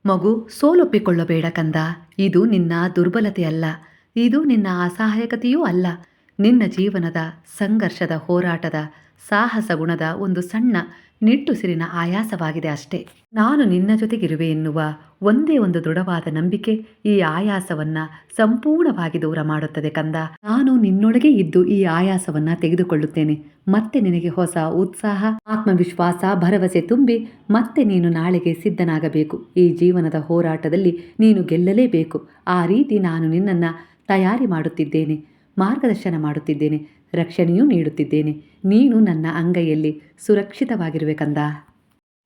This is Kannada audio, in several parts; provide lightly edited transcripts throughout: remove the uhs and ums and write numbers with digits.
ಮಗು, ಸೋಲೊಪ್ಪಿಕೊಳ್ಳಬೇಡ ಕಂದ. ಇದು ನಿನ್ನ ದುರ್ಬಲತೆಯಲ್ಲ. ಇದು ನಿನ್ನ ಅಸಹಾಯಕತೆಯೂ ಅಲ್ಲ. ನಿನ್ನ ಜೀವನದ ಸಂಘರ್ಷದ ಹೋರಾಟದ ಸಾಹಸ ಗುಣದ ಒಂದು ಸಣ್ಣ ನಿಟ್ಟುಸಿರಿನ ಆಯಾಸವಾಗಿದೆ ಅಷ್ಟೇ. ನಾನು ನಿನ್ನ ಜೊತೆಗಿರುವೆ ಎನ್ನುವ ಒಂದೇ ಒಂದು ದೃಢವಾದ ನಂಬಿಕೆ ಈ ಆಯಾಸವನ್ನ ಸಂಪೂರ್ಣವಾಗಿ ದೂರ ಮಾಡುತ್ತದೆ ಕಂದ. ನಾನು ನಿನ್ನೊಳಗೆ ಇದ್ದು ಈ ಆಯಾಸವನ್ನ ತೆಗೆದುಕೊಳ್ಳುತ್ತೇನೆ. ಮತ್ತೆ ನಿನಗೆ ಹೊಸ ಉತ್ಸಾಹ, ಆತ್ಮವಿಶ್ವಾಸ, ಭರವಸೆ ತುಂಬಿ ಮತ್ತೆ ನೀನು ನಾಳೆಗೆ ಸಿದ್ಧನಾಗಬೇಕು. ಈ ಜೀವನದ ಹೋರಾಟದಲ್ಲಿ ನೀನು ಗೆಲ್ಲಲೇಬೇಕು. ಆ ರೀತಿ ನಾನು ನಿನ್ನನ್ನ ತಯಾರಿ ಮಾಡುತ್ತಿದ್ದೇನೆ, ಮಾರ್ಗದರ್ಶನ ಮಾಡುತ್ತಿದ್ದೇನೆ, ರಕ್ಷಣೆಯೂ ನೀಡುತ್ತಿದ್ದೇನೆ. ನೀನು ನನ್ನ ಅಂಗೈಯಲ್ಲಿ ಸುರಕ್ಷಿತವಾಗಿರುವೆ ಕಂದ.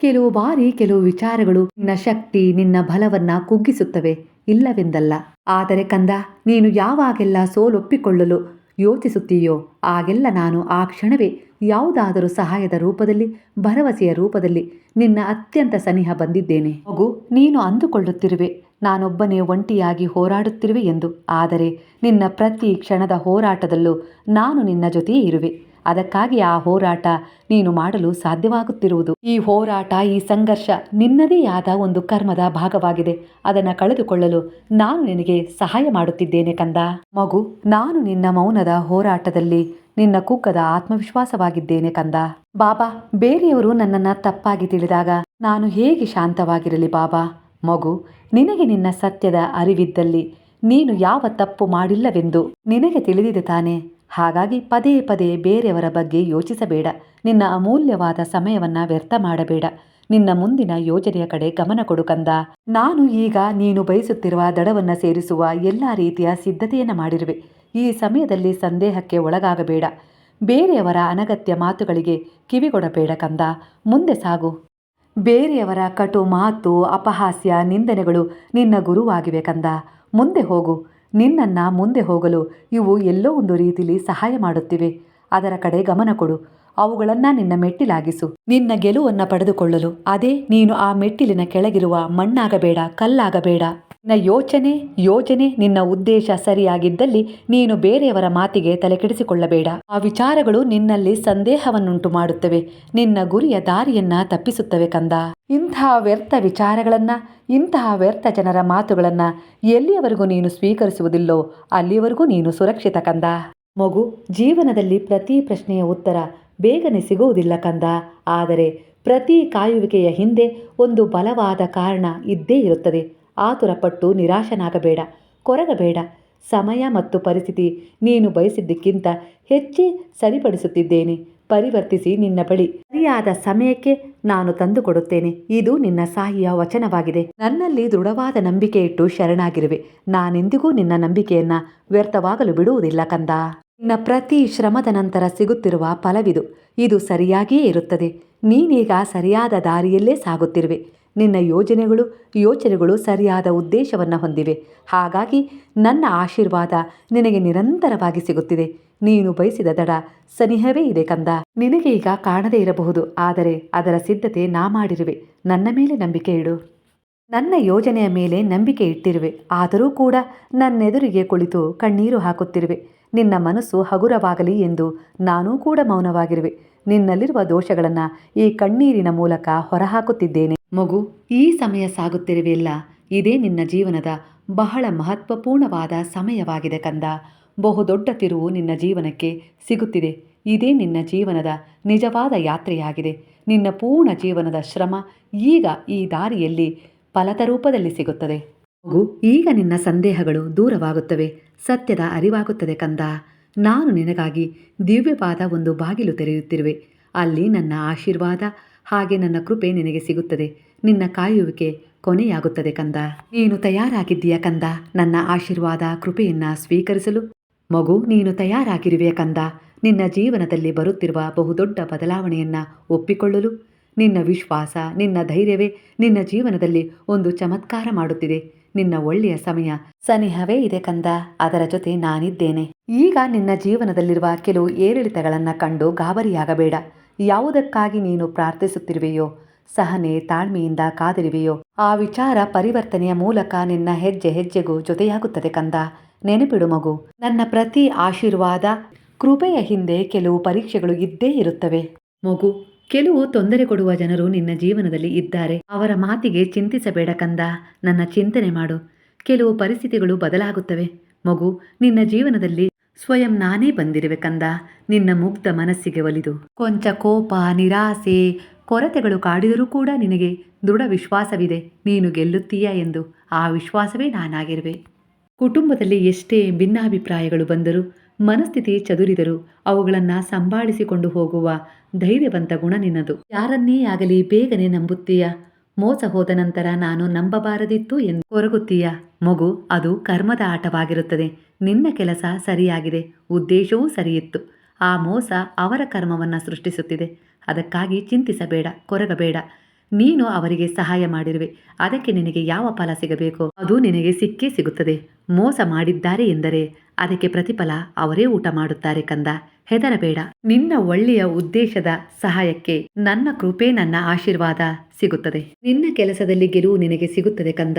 ಕೆಲವು ಬಾರಿ ಕೆಲವು ವಿಚಾರಗಳು ನಿನ್ನ ಶಕ್ತಿ, ನಿನ್ನ ಬಲವನ್ನ ಕುಗ್ಗಿಸುತ್ತವೆ, ಇಲ್ಲವೆಂದಲ್ಲ. ಆದರೆ ಕಂದ, ನೀನು ಯಾವಾಗೆಲ್ಲ ಸೋಲೊಪ್ಪಿಕೊಳ್ಳಲು ಯೋಚಿಸುತ್ತೀಯೋ ಆಗೆಲ್ಲ ನಾನು ಆ ಕ್ಷಣವೇ ಯಾವುದಾದರೂ ಸಹಾಯದ ರೂಪದಲ್ಲಿ, ಭರವಸೆಯ ರೂಪದಲ್ಲಿ ನಿನ್ನ ಅತ್ಯಂತ ಸನಿಹ ಬಂದಿದ್ದೇನೆ. ಮಗು, ನೀನು ಅಂದುಕೊಳ್ಳುತ್ತಿರುವೆ ನಾನೊಬ್ಬನೇ ಒಂಟಿಯಾಗಿ ಹೋರಾಡುತ್ತಿರುವೆ ಎಂದು. ಆದರೆ ನಿನ್ನ ಪ್ರತಿ ಕ್ಷಣದ ಹೋರಾಟದಲ್ಲೂ ನಾನು ನಿನ್ನ ಜೊತೆಯೇ ಇರುವೆ. ಅದಕ್ಕಾಗಿ ಆ ಹೋರಾಟ ನೀನು ಮಾಡಲು ಸಾಧ್ಯವಾಗುತ್ತಿರುವುದು. ಈ ಹೋರಾಟ, ಈ ಸಂಘರ್ಷ ನಿನ್ನದೇ ಆದ ಒಂದು ಕರ್ಮದ ಭಾಗವಾಗಿದೆ. ಅದನ್ನು ಕಳೆದುಕೊಳ್ಳಲು ನಾನು ನಿನಗೆ ಸಹಾಯ ಮಾಡುತ್ತಿದ್ದೇನೆ ಕಂದ. ಮಗು, ನಾನು ನಿನ್ನ ಮೌನದ ಹೋರಾಟದಲ್ಲಿ ನಿನ್ನ ಕುಗ್ಗದ ಆತ್ಮವಿಶ್ವಾಸವಾಗಿದ್ದೇನೆ ಕಂದ. ಬಾಬಾ, ಬೇರೆಯವರು ನನ್ನನ್ನು ತಪ್ಪಾಗಿ ತಿಳಿದಾಗ ನಾನು ಹೇಗೆ ಶಾಂತವಾಗಿರಲಿ ಬಾಬಾ? ಮಗು, ನಿನಗೆ ನಿನ್ನ ಸತ್ಯದ ಅರಿವಿದ್ದಲ್ಲಿ ನೀನು ಯಾವ ತಪ್ಪು ಮಾಡಿಲ್ಲವೆಂದು ನಿನಗೆ ತಿಳಿದಿದೆ ತಾನೆ. ಹಾಗಾಗಿ ಪದೇ ಪದೇ ಬೇರೆಯವರ ಬಗ್ಗೆ ಯೋಚಿಸಬೇಡ. ನಿನ್ನ ಅಮೂಲ್ಯವಾದ ಸಮಯವನ್ನ ವ್ಯರ್ಥ ಮಾಡಬೇಡ. ನಿನ್ನ ಮುಂದಿನ ಯೋಜನೆಯ ಕಡೆ ಗಮನ ಕೊಡು ಕಂದ. ನಾನು ಈಗ ನೀನು ಬಯಸುತ್ತಿರುವ ದಡವನ್ನು ಸೇರಿಸುವ ಎಲ್ಲ ರೀತಿಯ ಸಿದ್ಧತೆಯನ್ನು ಮಾಡಿರುವೆ. ಈ ಸಮಯದಲ್ಲಿ ಸಂದೇಹಕ್ಕೆ ಒಳಗಾಗಬೇಡ. ಬೇರೆಯವರ ಅನಗತ್ಯ ಮಾತುಗಳಿಗೆ ಕಿವಿಗೊಡಬೇಡ ಕಂದ. ಮುಂದೆ ಸಾಗು. ಬೇರೆಯವರ ಕಟು ಮಾತು, ಅಪಹಾಸ್ಯ, ನಿಂದನೆಗಳು ನಿನ್ನ ಗುರುವಾಗಿವೆ ಕಂದ. ಮುಂದೆ ಹೋಗು. ನಿನ್ನನ್ನು ಮುಂದೆ ಹೋಗಲು ಇವು ಎಲ್ಲೋ ಒಂದು ರೀತಿಯಲ್ಲಿ ಸಹಾಯ ಮಾಡುತ್ತಿವೆ. ಅದರ ಕಡೆ ಗಮನ ಕೊಡು. ಅವುಗಳನ್ನು ನಿನ್ನ ಮೆಟ್ಟಿಲಾಗಿಸು. ನಿನ್ನ ಗೆಲುವನ್ನು ಪಡೆದುಕೊಳ್ಳಲು ಅದೇ ನೀನು ಆ ಮೆಟ್ಟಿಲಿನ ಕೆಳಗಿರುವ ಮಣ್ಣಾಗಬೇಡ, ಕಲ್ಲಾಗಬೇಡ. ನಿನ್ನ ಯೋಚನೆ, ನಿನ್ನ ಉದ್ದೇಶ ಸರಿಯಾಗಿದ್ದಲ್ಲಿ ನೀನು ಬೇರೆಯವರ ಮಾತಿಗೆ ತಲೆಕೆಡಿಸಿಕೊಳ್ಳಬೇಡ. ಆ ವಿಚಾರಗಳು ನಿನ್ನಲ್ಲಿ ಸಂದೇಹವನ್ನುಂಟು ಮಾಡುತ್ತವೆ, ನಿನ್ನ ಗುರಿಯ ದಾರಿಯನ್ನ ತಪ್ಪಿಸುತ್ತವೆ ಕಂದ. ಇಂತಹ ವ್ಯರ್ಥ ವಿಚಾರಗಳನ್ನ, ಇಂತಹ ವ್ಯರ್ಥ ಜನರ ಮಾತುಗಳನ್ನ ಎಲ್ಲಿಯವರೆಗೂ ನೀನು ಸ್ವೀಕರಿಸುವುದಿಲ್ಲೋ ಅಲ್ಲಿಯವರೆಗೂ ನೀನು ಸುರಕ್ಷಿತ ಕಂದ. ಮಗು, ಜೀವನದಲ್ಲಿ ಪ್ರತಿ ಪ್ರಶ್ನೆಯ ಉತ್ತರ ಬೇಗನೆ ಸಿಗುವುದಿಲ್ಲ ಕಂದ. ಆದರೆ ಪ್ರತಿ ಕಾಯುವಿಕೆಯ ಹಿಂದೆ ಒಂದು ಬಲವಾದ ಕಾರಣ ಇದ್ದೇ ಇರುತ್ತದೆ. ಆತುರಪಟ್ಟು ನಿರಾಶನಾಗಬೇಡ, ಕೊರಗಬೇಡ. ಸಮಯ ಮತ್ತು ಪರಿಸ್ಥಿತಿ ನೀನು ಬಯಸಿದ್ದಕ್ಕಿಂತ ಹೆಚ್ಚೇ ಸರಿಪಡಿಸುತ್ತಿದ್ದೇನೆ. ಪರಿವರ್ತಿಸಿ ನಿನ್ನ ಬಳಿ ಸರಿಯಾದ ಸಮಯಕ್ಕೆ ನಾನು ತಂದುಕೊಡುತ್ತೇನೆ. ಇದು ನಿನ್ನ ಸಾಯಿಯ ವಚನವಾಗಿದೆ. ನನ್ನಲ್ಲಿ ದೃಢವಾದ ನಂಬಿಕೆ ಇಟ್ಟು ಶರಣಾಗಿರುವೆ. ನಾನೆಂದಿಗೂ ನಿನ್ನ ನಂಬಿಕೆಯನ್ನ ವ್ಯರ್ಥವಾಗಲು ಬಿಡುವುದಿಲ್ಲ ಕಂದ. ನಿನ್ನ ಪ್ರತಿ ಶ್ರಮದ ನಂತರ ಸಿಗುತ್ತಿರುವ ಫಲವಿದು. ಇದು ಸರಿಯಾಗಿಯೇ ಇರುತ್ತದೆ. ನೀನೀಗ ಸರಿಯಾದ ದಾರಿಯಲ್ಲೇ ಸಾಗುತ್ತಿರುವೆ. ನಿನ್ನ ಯೋಚನೆಗಳು ಸರಿಯಾದ ಉದ್ದೇಶವನ್ನು ಹೊಂದಿವೆ. ಹಾಗಾಗಿ ನನ್ನ ಆಶೀರ್ವಾದ ನಿನಗೆ ನಿರಂತರವಾಗಿ ಸಿಗುತ್ತಿದೆ. ನೀನು ಬಯಸಿದ ದಡ ಸನಿಹವೇ ಇದೆ ಕಂದ. ನಿನಗೆ ಈಗ ಕಾಣದೇ ಇರಬಹುದು, ಆದರೆ ಅದರ ಸಿದ್ಧತೆ ನಾ ಮಾಡಿರುವೆ. ನನ್ನ ಮೇಲೆ ನಂಬಿಕೆ ಇಡು. ನನ್ನ ಯೋಜನೆಯ ಮೇಲೆ ನಂಬಿಕೆ ಇಟ್ಟಿರುವೆ. ಆದರೂ ಕೂಡ ನನ್ನೆದುರಿಗೆ ಕುಳಿತು ಕಣ್ಣೀರು ಹಾಕುತ್ತಿರುವೆ. ನಿನ್ನ ಮನಸ್ಸು ಹಗುರವಾಗಲಿ ಎಂದು ನಾನೂ ಕೂಡ ಮೌನವಾಗಿರುವೆ. ನಿನ್ನಲ್ಲಿರುವ ದೋಷಗಳನ್ನು ಈ ಕಣ್ಣೀರಿನ ಮೂಲಕ ಹೊರಹಾಕುತ್ತಿದ್ದೇನೆ. ಮಗು, ಈ ಸಮಯ ಸಾಗುತ್ತಿರುವೆಯಲ್ಲ, ಇದೇ ನಿನ್ನ ಜೀವನದ ಬಹಳ ಮಹತ್ವಪೂರ್ಣವಾದ ಸಮಯವಾಗಿದೆ ಕಂದ. ಬಹುದೊಡ್ಡ ತಿರುವು ನಿನ್ನ ಜೀವನಕ್ಕೆ ಸಿಗುತ್ತಿದೆ. ಇದೇ ನಿನ್ನ ಜೀವನದ ನಿಜವಾದ ಯಾತ್ರೆಯಾಗಿದೆ. ನಿನ್ನ ಪೂರ್ಣ ಜೀವನದ ಶ್ರಮ ಈಗ ಈ ದಾರಿಯಲ್ಲಿ ಫಲದ ರೂಪದಲ್ಲಿ ಸಿಗುತ್ತದೆ. ಮಗು, ಈಗ ನಿನ್ನ ಸಂದೇಹಗಳು ದೂರವಾಗುತ್ತವೆ, ಸತ್ಯದ ಅರಿವಾಗುತ್ತದೆ ಕಂದ. ನಾನು ನಿನಗಾಗಿ ದಿವ್ಯವಾದ ಒಂದು ಬಾಗಿಲು ತೆರೆಯುತ್ತಿರುವೆ. ಅಲ್ಲಿ ನನ್ನ ಆಶೀರ್ವಾದ ಹಾಗೆ ನನ್ನ ಕೃಪೆ ನಿನಗೆ ಸಿಗುತ್ತದೆ. ನಿನ್ನ ಕಾಯುವಿಕೆ ಕೊನೆಯಾಗುತ್ತದೆ ಕಂದ. ನೀನು ತಯಾರಾಗಿದ್ದೀಯ ಕಂದ ನನ್ನ ಆಶೀರ್ವಾದ ಕೃಪೆಯನ್ನ ಸ್ವೀಕರಿಸಲು? ಮಗು, ನೀನು ತಯಾರಾಗಿರುವೆಯ ಕಂದ ನಿನ್ನ ಜೀವನದಲ್ಲಿ ಬರುತ್ತಿರುವ ಬಹುದೊಡ್ಡ ಬದಲಾವಣೆಯನ್ನ ಒಪ್ಪಿಕೊಳ್ಳಲು? ನಿನ್ನ ವಿಶ್ವಾಸ, ನಿನ್ನ ಧೈರ್ಯವೇ ನಿನ್ನ ಜೀವನದಲ್ಲಿ ಒಂದು ಚಮತ್ಕಾರ ಮಾಡುತ್ತಿದೆ. ನಿನ್ನ ಒಳ್ಳೆಯ ಸಮಯ ಸನಿಹವೇ ಇದೆ ಕಂದ. ಅದರ ಜೊತೆ ನಾನಿದ್ದೇನೆ. ಈಗ ನಿನ್ನ ಜೀವನದಲ್ಲಿರುವ ಕೆಲವು ಏರಿಳಿತಗಳನ್ನು ಕಂಡು ಗಾಬರಿಯಾಗಬೇಡ. ಯಾವುದಕ್ಕಾಗಿ ನೀನು ಪ್ರಾರ್ಥಿಸುತ್ತಿರುವೆಯೋ, ಸಹನೆ ತಾಳ್ಮೆಯಿಂದ ಕಾದಿರುವೆಯೋ ಆ ವಿಚಾರ ಪರಿವರ್ತನೆಯ ಮೂಲಕ ನಿನ್ನ ಹೆಜ್ಜೆ ಹೆಜ್ಜೆಗೂ ಜೊತೆಯಾಗುತ್ತದೆ ಕಂದ. ನೆನಪಿಡು ಮಗು, ನನ್ನ ಪ್ರತಿ ಆಶೀರ್ವಾದ ಕೃಪೆಯ ಹಿಂದೆ ಕೆಲವು ಪರೀಕ್ಷೆಗಳು ಇದ್ದೇ ಇರುತ್ತವೆ. ಮಗು, ಕೆಲವು ತೊಂದರೆ ಕೊಡುವ ಜನರು ನಿನ್ನ ಜೀವನದಲ್ಲಿ ಇದ್ದಾರೆ. ಅವರ ಮಾತಿಗೆ ಚಿಂತಿಸಬೇಡ ಕಂದ, ನನ್ನ ಚಿಂತನೆ ಮಾಡು. ಕೆಲವು ಪರಿಸ್ಥಿತಿಗಳು ಬದಲಾಗುತ್ತವೆ ಮಗು. ನಿನ್ನ ಜೀವನದಲ್ಲಿ ಸ್ವಯಂ ನಾನೇ ಬಂದಿರುವೆ ಕಂದ. ನಿನ್ನ ಮುಗ್ಧ ಮನಸ್ಸಿಗೆ ಒಲಿದು ಕೊಂಚ ಕೋಪ, ನಿರಾಸೆ, ಕೊರತೆಗಳು ಕಾಡಿದರೂ ಕೂಡ ನಿನಗೆ ದೃಢ ವಿಶ್ವಾಸವಿದೆ ನೀನು ಗೆಲ್ಲುತ್ತೀಯ ಎಂದು. ಆ ವಿಶ್ವಾಸವೇ ನಾನಾಗಿರುವೆ. ಕುಟುಂಬದಲ್ಲಿ ಎಷ್ಟೇ ಭಿನ್ನಾಭಿಪ್ರಾಯಗಳು ಬಂದರೂ, ಮನಸ್ಥಿತಿ ಚದುರಿದರೂ ಅವುಗಳನ್ನು ಸಂಭಾಳಿಸಿಕೊಂಡು ಹೋಗುವ ಧೈರ್ಯವಂತ ಗುಣ ನಿನ್ನದು. ಯಾರನ್ನೇ ಆಗಲಿ ಬೇಗನೆ ನಂಬುತ್ತೀಯ. ಮೋಸ ಹೋದ ನಂತರ ನಾನು ನಂಬಬಾರದಿತ್ತು ಎಂದು ಕೊರಗುತ್ತೀಯ ಮಗು. ಅದು ಕರ್ಮದ ಆಟವಾಗಿರುತ್ತದೆ. ನಿನ್ನ ಕೆಲಸ ಸರಿಯಾಗಿದೆ, ಉದ್ದೇಶವೂ ಸರಿಯಿತ್ತು. ಆ ಮೋಸ ಅವರ ಕರ್ಮವನ್ನು ಸೃಷ್ಟಿಸುತ್ತಿದೆ. ಅದಕ್ಕಾಗಿ ಚಿಂತಿಸಬೇಡ, ಕೊರಗಬೇಡ. ನೀನು ಅವರಿಗೆ ಸಹಾಯ ಮಾಡಿರುವೆ. ಅದಕ್ಕೆ ನಿನಗೆ ಯಾವ ಫಲ ಸಿಗಬೇಕೋ ಅದು ನಿನಗೆ ಸಿಕ್ಕೇ ಸಿಗುತ್ತದೆ. ಮೋಸ ಮಾಡಿದ್ದಾರೆ ಎಂದರೆ ಅದಕ್ಕೆ ಪ್ರತಿಫಲ ಅವರೇ ಊಟ ಮಾಡುತ್ತಾರೆ ಕಂದ. ಹೆದರಬೇಡ. ನಿನ್ನ ಒಳ್ಳೆಯ ಉದ್ದೇಶದ ಸಹಾಯಕ್ಕೆ ನನ್ನ ಕೃಪೆ, ನನ್ನ ಆಶೀರ್ವಾದ ಸಿಗುತ್ತದೆ. ನಿನ್ನ ಕೆಲಸದಲ್ಲಿ ಗೆಲುವು ನಿನಗೆ ಸಿಗುತ್ತದೆ ಕಂದ.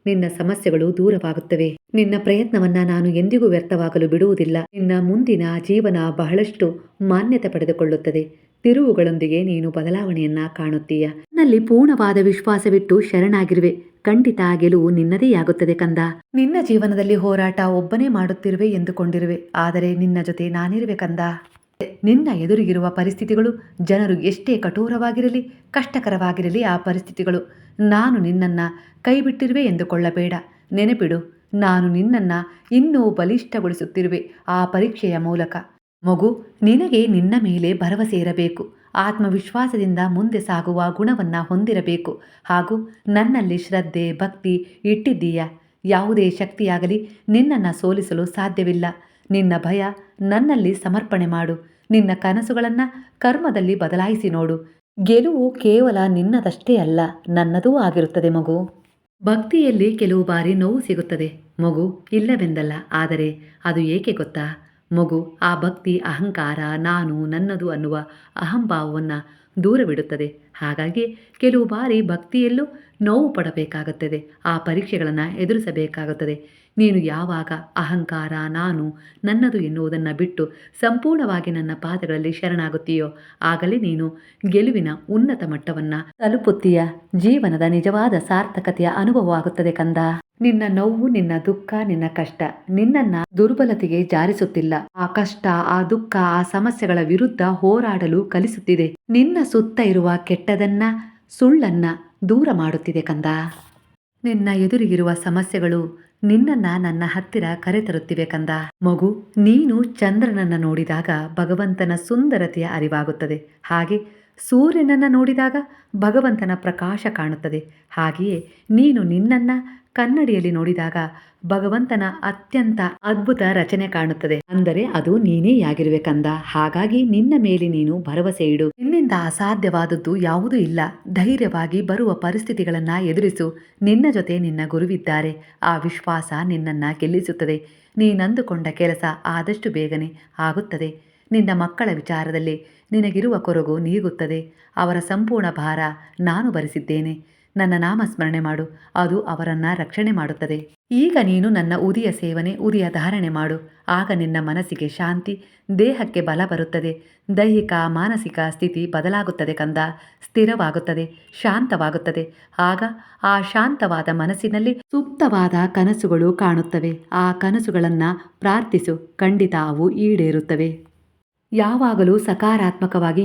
ನಿನ್ನ ಸಮಸ್ಯೆಗಳು ದೂರವಾಗುತ್ತವೆ. ನಿನ್ನ ಪ್ರಯತ್ನವನ್ನ ನಾನು ಎಂದಿಗೂ ವ್ಯರ್ಥವಾಗಲು ಬಿಡುವುದಿಲ್ಲ. ನಿನ್ನ ಮುಂದಿನ ಜೀವನ ಬಹಳಷ್ಟು ಮಾನ್ಯತೆ ಪಡೆದುಕೊಳ್ಳುತ್ತದೆ. ತಿರುವುಗಳೊಂದಿಗೆ ನೀನು ಬದಲಾವಣೆಯನ್ನ ಕಾಣುತ್ತೀಯ. ನನ್ನಲ್ಲಿ ಪೂರ್ಣವಾದ ವಿಶ್ವಾಸವಿಟ್ಟು ಶರಣಾಗಿರುವೆ. ಖಂಡಿತ ಗೆಲುವು ನಿನ್ನದೇ ಆಗುತ್ತದೆ ಕಂದ. ನಿನ್ನ ಜೀವನದಲ್ಲಿ ಹೋರಾಟ ಒಬ್ಬನೇ ಮಾಡುತ್ತಿರುವೆ ಎಂದುಕೊಂಡಿರುವೆ, ಆದರೆ ನಿನ್ನ ಜೊತೆ ನಾನಿರುವೆ ಕಂದ. ನಿನ್ನ ಎದುರಿಗಿರುವ ಪರಿಸ್ಥಿತಿಗಳು, ಜನರು ಎಷ್ಟೇ ಕಠೋರವಾಗಿರಲಿ, ಕಷ್ಟಕರವಾಗಿರಲಿ ಆ ಪರಿಸ್ಥಿತಿಗಳು, ನಾನು ನಿನ್ನನ್ನು ಕೈಬಿಟ್ಟಿರುವೆ ಎಂದುಕೊಳ್ಳಬೇಡ. ನೆನಪಿಡು, ನಾನು ನಿನ್ನನ್ನು ಇನ್ನೂ ಬಲಿಷ್ಠಗೊಳಿಸುತ್ತಿರುವೆ ಆ ಪರೀಕ್ಷೆಯ ಮೂಲಕ. ಮಗು, ನಿನಗೆ ನಿನ್ನ ಮೇಲೆ ಭರವಸೆ ಇರಬೇಕು. ಆತ್ಮವಿಶ್ವಾಸದಿಂದ ಮುಂದೆ ಸಾಗುವ ಗುಣವನ್ನು ಹೊಂದಿರಬೇಕು. ಹಾಗೂ ನನ್ನಲ್ಲಿ ಶ್ರದ್ಧೆ, ಭಕ್ತಿ ಇಟ್ಟಿದ್ದೀಯ. ಯಾವುದೇ ಶಕ್ತಿಯಾಗಲಿ ನಿನ್ನನ್ನು ಸೋಲಿಸಲು ಸಾಧ್ಯವಿಲ್ಲ. ನಿನ್ನ ಭಯ ನನ್ನಲ್ಲಿ ಸಮರ್ಪಣೆ ಮಾಡು. ನಿನ್ನ ಕನಸುಗಳನ್ನು ಕರ್ಮದಲ್ಲಿ ಬದಲಾಯಿಸಿ ನೋಡು. ಗೆಲುವು ಕೇವಲ ನಿನ್ನದಷ್ಟೇ ಅಲ್ಲ, ನನ್ನದೂ ಆಗಿರುತ್ತದೆ ಮಗು. ಭಕ್ತಿಯಲ್ಲಿ ಕೆಲವು ಬಾರಿ ನೋವು ಸಿಗುತ್ತದೆ ಮಗು, ಇಲ್ಲವೆಂದಲ್ಲ. ಆದರೆ ಅದು ಏಕೆ ಗೊತ್ತಾ ಮಗು? ಆ ಭಕ್ತಿ ಅಹಂಕಾರ, ನಾನು, ನನ್ನದು ಅನ್ನುವ ಅಹಂಭಾವವನ್ನು ದೂರವಿಡುತ್ತದೆ. ಹಾಗಾಗಿ ಕೆಲವು ಬಾರಿ ಭಕ್ತಿಯಲ್ಲೂ ನೋವು ಪಡಬೇಕಾಗುತ್ತದೆ. ಆ ಪರೀಕ್ಷೆಗಳನ್ನು ಎದುರಿಸಬೇಕಾಗುತ್ತದೆ. ನೀನು ಯಾವಾಗ ಅಹಂಕಾರ, ನಾನು, ನನ್ನದು ಎನ್ನುವುದನ್ನು ಬಿಟ್ಟು ಸಂಪೂರ್ಣವಾಗಿ ನನ್ನ ಪಾದಗಳಲ್ಲಿ ಶರಣಾಗುತ್ತೀಯೋ ಆಗಲೇ ನೀನು ಗೆಲುವಿನ ಉನ್ನತ ಮಟ್ಟವನ್ನು ತಲುಪುತ್ತೀಯ. ಜೀವನದ ನಿಜವಾದ ಸಾರ್ಥಕತೆಯ ಅನುಭವವಾಗುತ್ತದೆ ಕಂದ. ನಿನ್ನ ನೋವು, ನಿನ್ನ ದುಃಖ, ನಿನ್ನ ಕಷ್ಟ ನಿನ್ನನ್ನು ದುರ್ಬಲತೆಗೆ ಜಾರಿಸುತ್ತಿಲ್ಲ. ಆ ಕಷ್ಟ, ಆ ದುಃಖ, ಆ ಸಮಸ್ಯೆಗಳ ವಿರುದ್ಧ ಹೋರಾಡಲು ಕಲಿಸುತ್ತಿದೆ. ನಿನ್ನ ಸುತ್ತ ಇರುವ ಕೆಟ್ಟದನ್ನ, ಸುಳ್ಳನ್ನ ದೂರ ಮಾಡುತ್ತಿದೆ ಕಂದ. ನಿನ್ನ ಎದುರಿಗಿರುವ ಸಮಸ್ಯೆಗಳು ನಿನ್ನನ್ನು ನನ್ನ ಹತ್ತಿರ ಕರೆತರುತ್ತಿವೆ ಕಂದ. ಮಗು, ನೀನು ಚಂದ್ರನನ್ನು ನೋಡಿದಾಗ ಭಗವಂತನ ಸುಂದರತೆಯ ಅರಿವಾಗುತ್ತದೆ. ಹಾಗೆ ಸೂರ್ಯನನ್ನು ನೋಡಿದಾಗ ಭಗವಂತನ ಪ್ರಕಾಶ ಕಾಣುತ್ತದೆ. ಹಾಗೆಯೇ ನೀನು ನಿನ್ನನ್ನು ಕನ್ನಡಿಯಲ್ಲಿ ನೋಡಿದಾಗ ಭಗವಂತನ ಅತ್ಯಂತ ಅದ್ಭುತ ರಚನೆ ಕಾಣುತ್ತದೆ. ಅಂದರೆ ಅದು ನೀನೇ ಆಗಿರುವೆ ಕಂದ. ಹಾಗಾಗಿ ನಿನ್ನ ಮೇಲೆ ನೀನು ಭರವಸೆ ಇಡು. ನಿನ್ನಿಂದ ಅಸಾಧ್ಯವಾದದ್ದು ಯಾವುದೂ ಇಲ್ಲ. ಧೈರ್ಯವಾಗಿ ಬರುವ ಪರಿಸ್ಥಿತಿಗಳನ್ನು ಎದುರಿಸು. ನಿನ್ನ ಜೊತೆ ನಿನ್ನ ಗುರುವಿದ್ದಾರೆ. ಆ ವಿಶ್ವಾಸ ನಿನ್ನನ್ನು ಗೆಲ್ಲಿಸುತ್ತದೆ. ನೀನಂದುಕೊಂಡ ಕೆಲಸ ಆದಷ್ಟು ಬೇಗನೆ ಆಗುತ್ತದೆ. ನಿನ್ನ ಮಕ್ಕಳ ವಿಚಾರದಲ್ಲಿ ನಿನಗಿರುವ ಕೊರಗು ನೀಗುತ್ತದೆ. ಅವರ ಸಂಪೂರ್ಣ ಭಾರ ನಾನು ಭರಿಸಿದ್ದೇನೆ. ನನ್ನ ನಾಮಸ್ಮರಣೆ ಮಾಡು, ಅದು ಅವರನ್ನು ರಕ್ಷಣೆ ಮಾಡುತ್ತದೆ. ಈಗ ನೀನು ನನ್ನ ಉದಿಯ ಸೇವನೆ, ಉದಿಯ ಧಾರಣೆ ಮಾಡು. ಆಗ ನಿನ್ನ ಮನಸ್ಸಿಗೆ ಶಾಂತಿ, ದೇಹಕ್ಕೆ ಬಲ ಬರುತ್ತದೆ. ದೈಹಿಕ ಮಾನಸಿಕ ಸ್ಥಿತಿ ಬದಲಾಗುತ್ತದೆ ಕಂದ. ಸ್ಥಿರವಾಗುತ್ತದೆ, ಶಾಂತವಾಗುತ್ತದೆ. ಆಗ ಆ ಶಾಂತವಾದ ಮನಸ್ಸಿನಲ್ಲಿ ಸೂಕ್ತವಾದ ಕನಸುಗಳು ಕಾಣುತ್ತವೆ. ಆ ಕನಸುಗಳನ್ನು ಪ್ರಾರ್ಥಿಸು, ಖಂಡಿತ ಅವು ಈಡೇರುತ್ತವೆ. ಯಾವಾಗಲೂ ಸಕಾರಾತ್ಮಕವಾಗಿ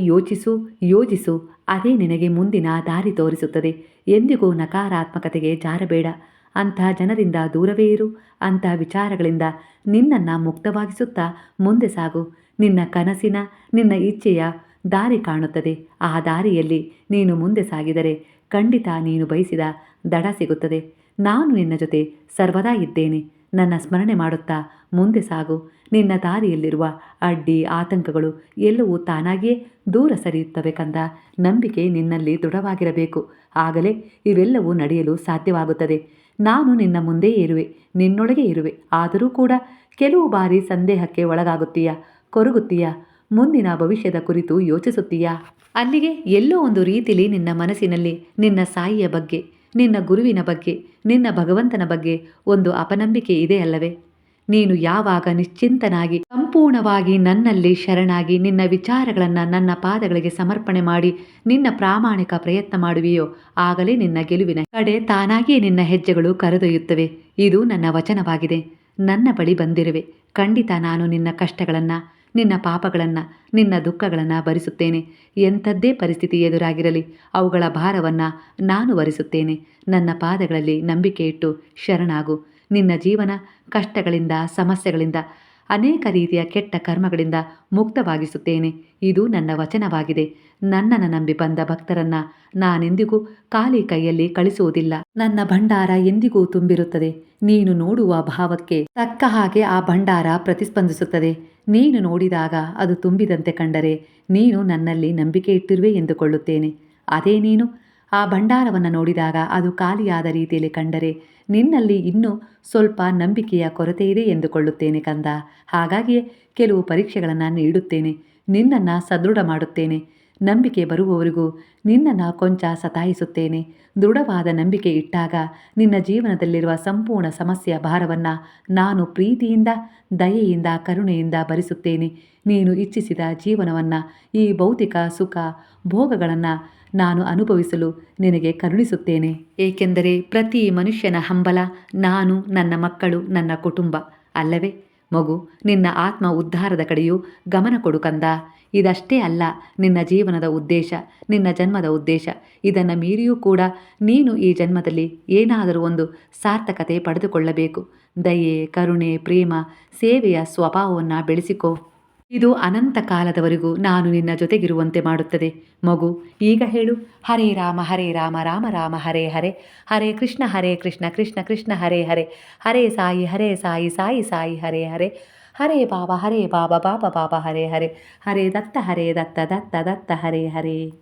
ಯೋಜಿಸು. ಅದೇ ನಿನಗೆ ಮುಂದಿನ ದಾರಿ ತೋರಿಸುತ್ತದೆ. ಎಂದಿಗೂ ನಕಾರಾತ್ಮಕತೆಗೆ ಜಾರಬೇಡ. ಅಂಥ ಜನರಿಂದ ದೂರವೇ ಇರು. ಅಂಥ ವಿಚಾರಗಳಿಂದ ನಿನ್ನನ್ನು ಮುಕ್ತವಾಗಿಸುತ್ತಾ ಮುಂದೆ ಸಾಗು. ನಿನ್ನ ಕನಸಿನ, ನಿನ್ನ ಇಚ್ಛೆಯ ದಾರಿ ಕಾಣುತ್ತದೆ. ಆ ದಾರಿಯಲ್ಲಿ ನೀನು ಮುಂದೆ ಸಾಗಿದರೆ ಖಂಡಿತ ನೀನು ಬಯಸಿದ ದಡ ಸಿಗುತ್ತದೆ. ನಾನು ನಿನ್ನ ಜೊತೆ ಸರ್ವದಾ ಇದ್ದೇನೆ. ನನ್ನ ಸ್ಮರಣೆ ಮಾಡುತ್ತಾ ಮುಂದೆ ಸಾಗು. ನಿನ್ನ ದಾರಿಯಲ್ಲಿರುವ ಅಡ್ಡಿ ಆತಂಕಗಳು ಎಲ್ಲವೂ ತಾನಾಗಿಯೇ ದೂರ ಸರಿಯುತ್ತವೆ ಕಂದ. ನಂಬಿಕೆ ನಿನ್ನಲ್ಲಿ ದೃಢವಾಗಿರಬೇಕು. ಆಗಲೇ ಇವೆಲ್ಲವೂ ನಡೆಯಲು ಸಾಧ್ಯವಾಗುತ್ತದೆ. ನಾನು ನಿನ್ನ ಮುಂದೆ ಇರುವೆ, ನಿನ್ನೊಳಗೆ ಇರುವೆ. ಆದರೂ ಕೂಡ ಕೆಲವು ಬಾರಿ ಸಂದೇಹಕ್ಕೆ ಒಳಗಾಗುತ್ತೀಯ, ಕೊರಗುತ್ತೀಯ, ಮುಂದಿನ ಭವಿಷ್ಯದ ಕುರಿತು ಯೋಚಿಸುತ್ತೀಯ. ಅಲ್ಲಿಗೆ ಎಲ್ಲೋ ಒಂದು ರೀತಿಯಲ್ಲಿ ನಿನ್ನ ಮನಸ್ಸಿನಲ್ಲಿ ನಿನ್ನ ಸಾಯಿಯ ಬಗ್ಗೆ, ನಿನ್ನ ಗುರುವಿನ ಬಗ್ಗೆ, ನಿನ್ನ ಭಗವಂತನ ಬಗ್ಗೆ ಒಂದು ಅಪನಂಬಿಕೆ ಇದೆ ಅಲ್ಲವೇ? ನೀನು ಯಾವಾಗ ನಿಶ್ಚಿಂತನಾಗಿ ಸಂಪೂರ್ಣವಾಗಿ ನನ್ನಲ್ಲಿ ಶರಣಾಗಿ ನಿನ್ನ ವಿಚಾರಗಳನ್ನು ನನ್ನ ಪಾದಗಳಿಗೆ ಸಮರ್ಪಣೆ ಮಾಡಿ ನಿನ್ನ ಪ್ರಾಮಾಣಿಕ ಪ್ರಯತ್ನ ಮಾಡುವೆಯೋ ಆಗಲೇ ನಿನ್ನ ಗೆಲುವಿನ ಕಡೆ ತಾನಾಗಿಯೇ ನಿನ್ನ ಹೆಜ್ಜೆಗಳು ಕರೆದೊಯ್ಯುತ್ತವೆ. ಇದು ನನ್ನ ವಚನವಾಗಿದೆ. ನನ್ನ ಬಳಿ ಬಂದಿರುವೆ. ಖಂಡಿತ ನಾನು ನಿನ್ನ ಕಷ್ಟಗಳನ್ನು, ನಿನ್ನ ಪಾಪಗಳನ್ನು, ನಿನ್ನ ದುಃಖಗಳನ್ನು ಭರಿಸುತ್ತೇನೆ. ಎಂಥದ್ದೇ ಪರಿಸ್ಥಿತಿ ಎದುರಾಗಿರಲಿ ಅವುಗಳ ಭಾರವನ್ನು ನಾನು ಭರಿಸುತ್ತೇನೆ. ನನ್ನ ಪಾದಗಳಲ್ಲಿ ನಂಬಿಕೆ ಇಟ್ಟು ಶರಣಾಗು. ನಿನ್ನ ಜೀವನ ಕಷ್ಟಗಳಿಂದ, ಸಮಸ್ಯೆಗಳಿಂದ, ಅನೇಕ ರೀತಿಯ ಕೆಟ್ಟ ಕರ್ಮಗಳಿಂದ ಮುಕ್ತವಾಗಿಸುತ್ತೇನೆ. ಇದು ನನ್ನ ವಚನವಾಗಿದೆ. ನನ್ನನ್ನು ನಂಬಿ ಬಂದ ಭಕ್ತರನ್ನು ನಾನೆಂದಿಗೂ ಖಾಲಿ ಕೈಯಲ್ಲಿ ಕಳಿಸುವುದಿಲ್ಲ. ನನ್ನ ಭಂಡಾರ ಎಂದಿಗೂ ತುಂಬಿರುತ್ತದೆ. ನೀನು ನೋಡುವ ಭಾವಕ್ಕೆ ತಕ್ಕ ಹಾಗೆ ಆ ಭಂಡಾರ ಪ್ರತಿಸ್ಪಂದಿಸುತ್ತದೆ. ನೀನು ನೋಡಿದಾಗ ಅದು ತುಂಬಿದಂತೆ ಕಂಡರೆ ನೀನು ನನ್ನಲ್ಲಿ ನಂಬಿಕೆ ಇಟ್ಟಿರುವೆ ಎಂದುಕೊಳ್ಳುತ್ತೇನೆ. ಅದೇ ನೀನು ಆ ಭಂಡಾರವನ್ನು ನೋಡಿದಾಗ ಅದು ಖಾಲಿಯಾದ ರೀತಿಯಲ್ಲಿ ಕಂಡರೆ ನಿನ್ನಲ್ಲಿ ಇನ್ನೂ ಸ್ವಲ್ಪ ನಂಬಿಕೆಯ ಕೊರತೆ ಇದೆ ಎಂದುಕೊಳ್ಳುತ್ತೇನೆ ಕಂದ. ಹಾಗಾಗಿಯೇ ಕೆಲವು ಪರೀಕ್ಷೆಗಳನ್ನು ನೀಡುತ್ತೇನೆ. ನಿನ್ನನ್ನು ಸದೃಢ ಮಾಡುತ್ತೇನೆ. ನಂಬಿಕೆ ಬರುವವರೆಗೂ ನಿನ್ನನ್ನು ಕೊಂಚ ಸತಾಯಿಸುತ್ತೇನೆ. ದೃಢವಾದ ನಂಬಿಕೆ ಇಟ್ಟಾಗ ನಿನ್ನ ಜೀವನದಲ್ಲಿರುವ ಸಂಪೂರ್ಣ ಸಮಸ್ಯೆಯ ಭಾರವನ್ನು ನಾನು ಪ್ರೀತಿಯಿಂದ, ದಯೆಯಿಂದ, ಕರುಣೆಯಿಂದ ಭರಿಸುತ್ತೇನೆ. ನೀನು ಇಚ್ಛಿಸಿದ ಜೀವನವನ್ನು, ಈ ಭೌತಿಕ ಸುಖ ಭೋಗಗಳನ್ನು ನಾನು ಅನುಭವಿಸಲು ನಿನಗೆ ಕರುಣಿಸುತ್ತೇನೆ. ಏಕೆಂದರೆ ಪ್ರತಿ ಮನುಷ್ಯನ ಹಂಬಲ ನಾನು, ನನ್ನ ಮಕ್ಕಳು, ನನ್ನ ಕುಟುಂಬ ಅಲ್ಲವೇ ಮಗು? ನಿನ್ನ ಆತ್ಮ ಉದ್ಧಾರದ ಕಡೆಯೂ ಗಮನ ಕೊಡು ಕಂದ. ಇದಷ್ಟೇ ಅಲ್ಲ ನಿನ್ನ ಜೀವನದ ಉದ್ದೇಶ, ನಿನ್ನ ಜನ್ಮದ ಉದ್ದೇಶ. ಇದನ್ನು ಮೀರಿಯೂ ಕೂಡ ನೀನು ಈ ಜನ್ಮದಲ್ಲಿ ಏನಾದರೂ ಒಂದು ಸಾರ್ಥಕತೆ ಪಡೆದುಕೊಳ್ಳಬೇಕು. ದಯೆ, ಕರುಣೆ, ಪ್ರೇಮ, ಸೇವೆಯ ಸ್ವಭಾವವನ್ನು ಬೆಳೆಸಿಕೋ. ಇದು ಅನಂತ ಕಾಲದವರೆಗೂ ನಾನು ನಿನ್ನ ಜೊತೆಗಿರುವಂತೆ ಮಾಡುತ್ತದೆ. ಮಗು, ಈಗ ಹೇಳು, ಹರೇ ರಾಮ ರಾಮ ರಾಮ ಹರೇ ಹರೇ, ಹರೇ ಕೃಷ್ಣ ಕೃಷ್ಣ ಕೃಷ್ಣ ಹರೇ ಹರೇ, ಹರೇ ಸಾಯಿ ಸಾಯಿ ಸಾಯಿ ಹರೇ ಹರೇ, ಹರೇ ಬಾಬಾ ಬಾಬಾ ಬಾಬಾ ಹರೇ ಹರೇ, ಹರೇ ದತ್ತ ದತ್ತ ದತ್ತ ಹರೇ ಹರೇ.